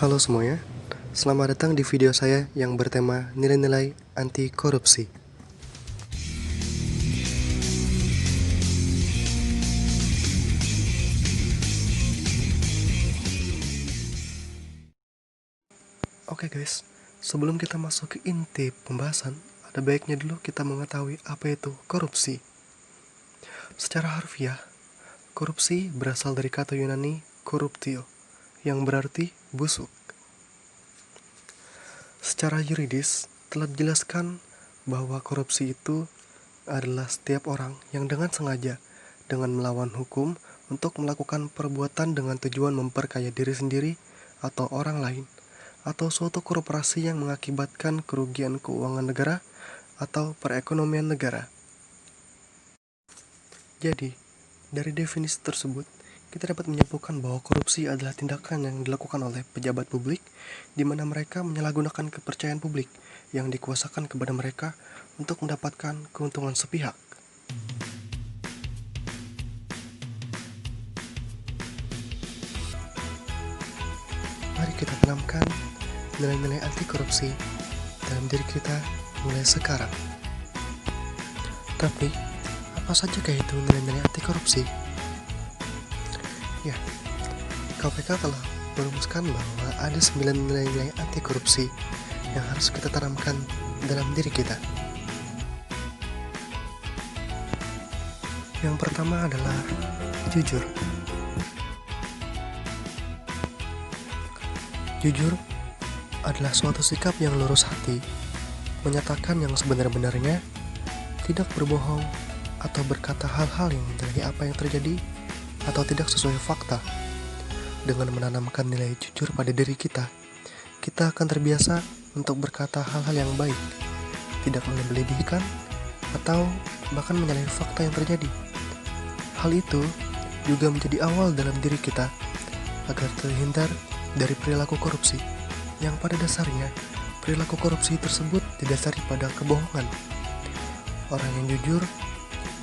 Halo semuanya, selamat datang di video saya yang bertema nilai-nilai anti korupsi. Oke guys, sebelum kita masuk ke inti pembahasan, ada baiknya dulu kita mengetahui apa itu korupsi. Secara harfiah, korupsi berasal dari kata Yunani koruptio, yang berarti busuk. Secara yuridis, telah dijelaskan bahwa korupsi itu adalah setiap orang yang dengan sengaja, dengan melawan hukum untuk melakukan perbuatan dengan tujuan memperkaya diri sendiri atau orang lain, atau suatu korporasi yang mengakibatkan kerugian keuangan negara atau perekonomian negara. Jadi, dari definisi tersebut, kita dapat menyimpulkan bahwa korupsi adalah tindakan yang dilakukan oleh pejabat publik di mana mereka menyalahgunakan kepercayaan publik yang dikuasakan kepada mereka untuk mendapatkan keuntungan sepihak. Mari kita tanamkan nilai-nilai anti korupsi dalam diri kita mulai sekarang. Tapi, apa saja itu nilai-nilai anti korupsi? Ya, KPK telah merumuskan bahwa ada 9 nilai-nilai anti korupsi yang harus kita tanamkan dalam diri kita. Yang pertama adalah jujur. Jujur adalah suatu sikap yang lurus hati, menyatakan yang sebenar-benarnya, tidak berbohong atau berkata hal-hal yang dari apa yang terjadi atau tidak sesuai fakta. Dengan menanamkan nilai jujur pada diri kita, kita akan terbiasa untuk berkata hal-hal yang baik, tidak melebih-lebihkan atau bahkan menyalahi fakta yang terjadi. Hal itu juga menjadi awal dalam diri kita agar terhindar dari perilaku korupsi, yang pada dasarnya perilaku korupsi tersebut didasari pada kebohongan. Orang yang jujur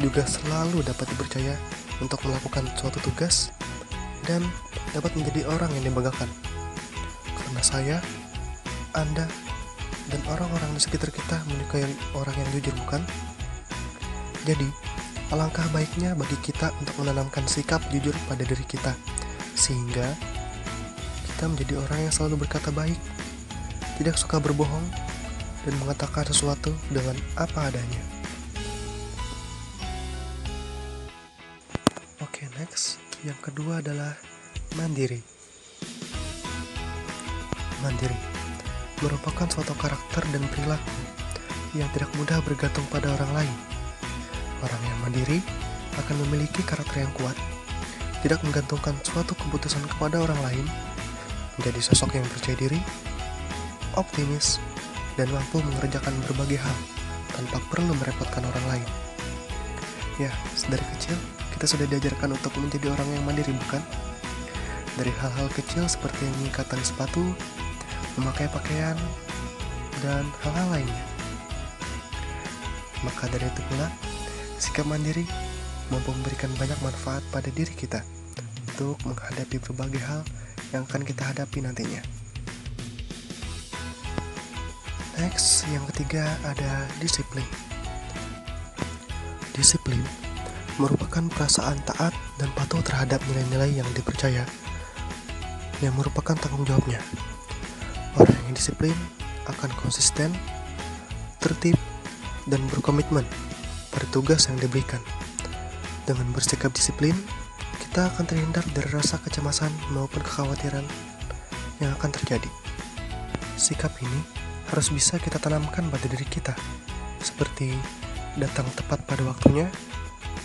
juga selalu dapat dipercaya untuk melakukan suatu tugas dan dapat menjadi orang yang dibanggakan. Karena saya, Anda, dan orang-orang di sekitar kita menyukai orang yang jujur, bukan? Jadi, alangkah baiknya bagi kita untuk menanamkan sikap jujur pada diri kita, sehingga kita menjadi orang yang selalu berkata baik, tidak suka berbohong, dan mengatakan sesuatu dengan apa adanya. Oke, next. Yang kedua adalah mandiri. Mandiri merupakan suatu karakter dan perilaku yang tidak mudah bergantung pada orang lain. Orang yang mandiri akan memiliki karakter yang kuat, tidak menggantungkan suatu keputusan kepada orang lain, menjadi sosok yang percaya diri, optimis, dan mampu mengerjakan berbagai hal tanpa perlu merepotkan orang lain. Ya, dari kecil kita sudah diajarkan untuk menjadi orang yang mandiri, bukan? Dari hal-hal kecil seperti mengikat tali sepatu, memakai pakaian, dan hal-hal lainnya. Maka dari itu pula, sikap mandiri mampu memberikan banyak manfaat pada diri kita untuk menghadapi berbagai hal yang akan kita hadapi nantinya. Next, yang ketiga ada disiplin. Disiplin merupakan perasaan taat dan patuh terhadap nilai-nilai yang dipercaya, yang merupakan tanggung jawabnya. Orang yang disiplin akan konsisten, tertib, dan berkomitmen pada tugas yang diberikan. Dengan bersikap disiplin, kita akan terhindar dari rasa kecemasan maupun kekhawatiran yang akan terjadi. Sikap ini harus bisa kita tanamkan pada diri kita, seperti datang tepat pada waktunya,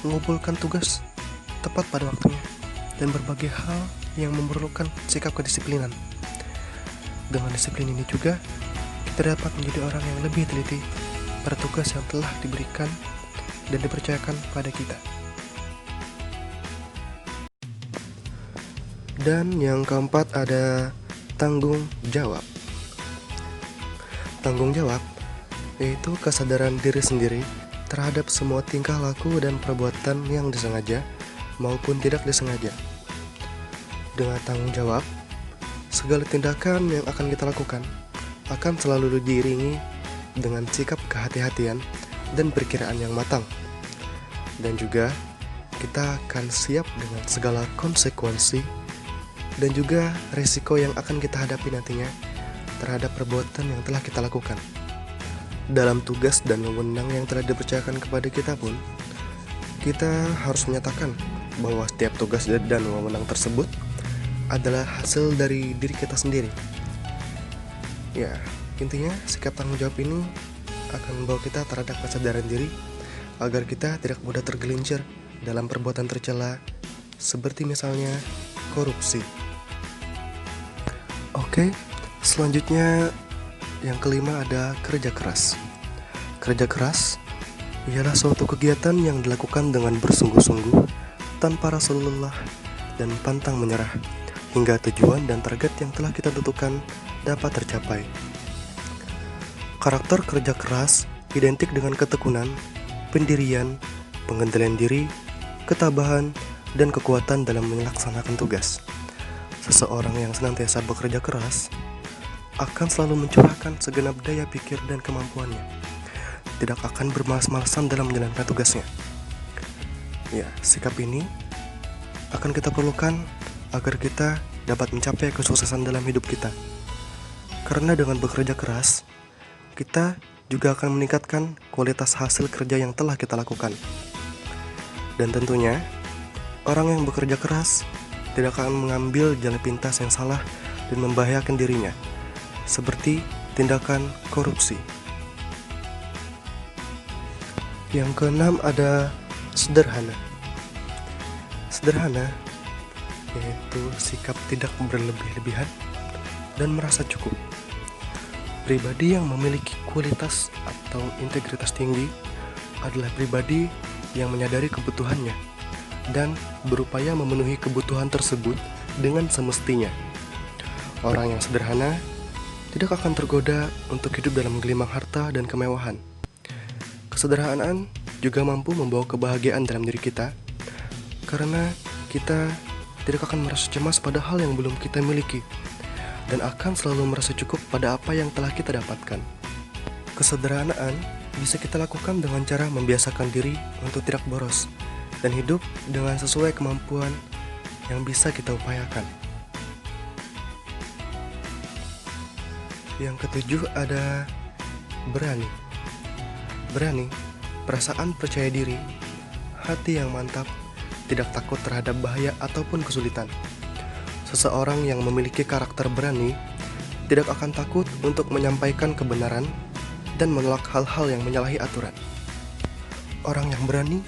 mengumpulkan tugas tepat pada waktunya, dan berbagai hal yang memerlukan sikap kedisiplinan. Dengan disiplin ini juga, kita dapat menjadi orang yang lebih teliti pada tugas yang telah diberikan dan dipercayakan pada kita. Dan yang keempat ada tanggung jawab. Tanggung jawab yaitu kesadaran diri sendiri terhadap semua tingkah laku dan perbuatan yang disengaja maupun tidak disengaja. Dengan tanggung jawab, Segala tindakan yang akan kita lakukan akan selalu diiringi dengan sikap kehati-hatian dan perkiraan yang matang. Dan juga kita akan siap dengan segala konsekuensi dan juga resiko yang akan kita hadapi nantinya terhadap perbuatan yang telah kita lakukan. Dalam tugas dan wewenang yang telah dipercayakan kepada kita pun, kita harus menyatakan bahwa setiap tugas dan wewenang tersebut adalah hasil dari diri kita sendiri. Ya, intinya sikap tanggung jawab ini akan membawa kita terhadap kesadaran diri agar kita tidak mudah tergelincir dalam perbuatan tercela seperti misalnya korupsi. Oke, selanjutnya yang kelima ada kerja keras. Kerja keras ialah suatu kegiatan yang dilakukan dengan bersungguh-sungguh tanpa rasa lelah dan pantang menyerah hingga tujuan dan target yang telah kita tentukan dapat tercapai. Karakter kerja keras identik dengan ketekunan, pendirian, pengendalian diri, ketabahan, dan kekuatan dalam melaksanakan tugas. Seseorang yang senantiasa bekerja keras akan selalu mencurahkan segenap daya pikir dan kemampuannya. Tidak akan bermalas-malasan dalam menjalankan tugasnya. Ya, sikap ini akan kita perlukan agar kita dapat mencapai kesuksesan dalam hidup kita. Karena dengan bekerja keras, kita juga akan meningkatkan kualitas hasil kerja yang telah kita lakukan. Dan tentunya, orang yang bekerja keras tidak akan mengambil jalan pintas yang salah dan membahayakan dirinya, seperti tindakan korupsi. Yang keenam ada sederhana. Sederhana yaitu sikap tidak berlebih-lebihan dan merasa cukup. Pribadi yang memiliki kualitas atau integritas tinggi adalah pribadi yang menyadari kebutuhannya dan berupaya memenuhi kebutuhan tersebut dengan semestinya. Orang yang sederhana tidak akan tergoda untuk hidup dalam gelimang harta dan kemewahan. Kesederhanaan juga mampu membawa kebahagiaan dalam diri kita, karena kita tidak akan merasa cemas pada hal yang belum kita miliki, dan akan selalu merasa cukup pada apa yang telah kita dapatkan. Kesederhanaan bisa kita lakukan dengan cara membiasakan diri untuk tidak boros, dan hidup dengan sesuai kemampuan yang bisa kita upayakan. Yang ketujuh ada berani. Berani, perasaan percaya diri, hati yang mantap, tidak takut terhadap bahaya ataupun kesulitan. Seseorang yang memiliki karakter berani tidak akan takut untuk menyampaikan kebenaran dan menolak hal-hal yang menyalahi aturan. Orang yang berani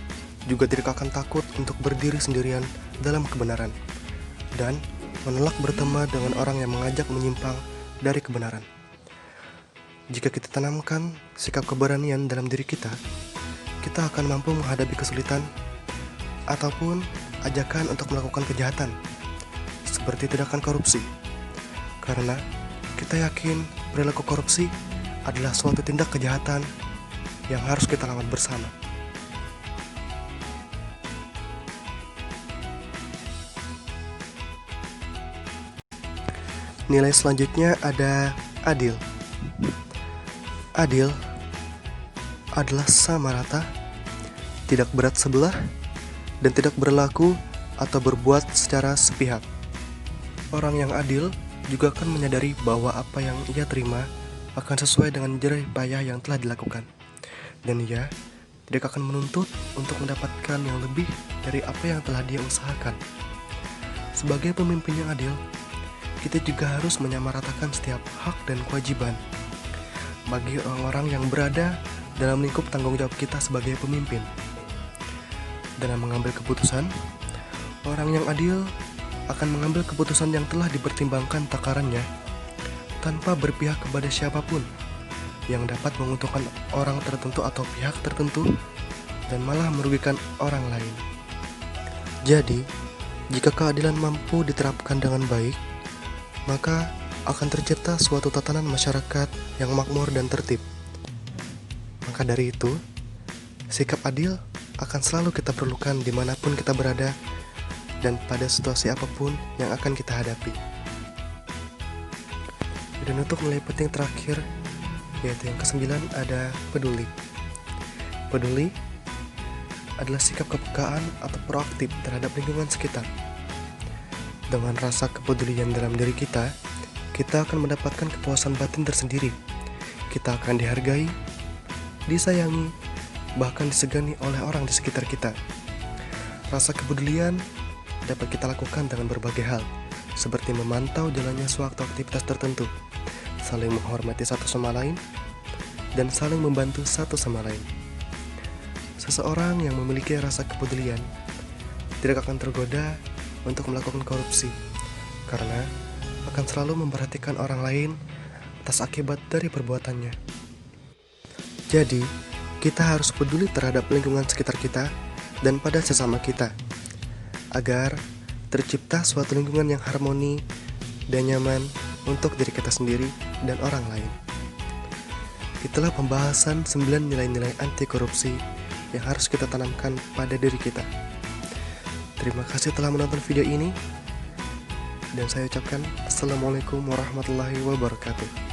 juga tidak akan takut untuk berdiri sendirian dalam kebenaran dan menolak berteman dengan orang yang mengajak menyimpang dari kebenaran. Jika kita tanamkan sikap keberanian dalam diri kita, kita akan mampu menghadapi kesulitan ataupun ajakan untuk melakukan kejahatan, seperti tindakan korupsi. Karena kita yakin perilaku korupsi adalah suatu tindak kejahatan yang harus kita lawan bersama. Nilai selanjutnya ada adil. Adil adalah sama rata, tidak berat sebelah, dan tidak berlaku atau berbuat secara sepihak. Orang yang adil juga akan menyadari bahwa apa yang ia terima akan sesuai dengan jerih payah yang telah dilakukan, dan ia tidak akan menuntut untuk mendapatkan yang lebih dari apa yang telah dia usahakan. Sebagai pemimpin yang adil, kita juga harus menyamaratakan setiap hak dan kewajiban bagi orang-orang yang berada dalam lingkup tanggung jawab kita sebagai pemimpin. Dalam mengambil keputusan, orang yang adil akan mengambil keputusan yang telah dipertimbangkan takarannya tanpa berpihak kepada siapapun yang dapat menguntungkan orang tertentu atau pihak tertentu dan malah merugikan orang lain. Jadi, jika keadilan mampu diterapkan dengan baik, maka akan tercipta suatu tatanan masyarakat yang makmur dan tertib. Maka dari itu, sikap adil akan selalu kita perlukan dimanapun kita berada dan pada situasi apapun yang akan kita hadapi. Dan untuk nilai penting terakhir, yaitu yang kesembilan, ada peduli. Peduli adalah sikap kepekaan atau proaktif terhadap lingkungan sekitar. Dengan rasa kepedulian dalam diri kita akan mendapatkan kepuasan batin tersendiri. Kita akan dihargai, disayangi, bahkan disegani oleh orang di sekitar kita. Rasa kepedulian dapat kita lakukan dengan berbagai hal, seperti memantau jalannya suatu aktivitas tertentu, saling menghormati satu sama lain, dan saling membantu satu sama lain. Seseorang yang memiliki rasa kepedulian tidak akan tergoda untuk melakukan korupsi, karena akan selalu memperhatikan orang lain atas akibat dari perbuatannya. Jadi, kita harus peduli terhadap lingkungan sekitar kita dan pada sesama kita, agar tercipta suatu lingkungan yang harmoni dan nyaman untuk diri kita sendiri dan orang lain. Itulah pembahasan 9 nilai-nilai anti korupsi yang harus kita tanamkan pada diri kita. Terima kasih telah menonton video ini, dan saya ucapkan Assalamualaikum warahmatullahi wabarakatuh.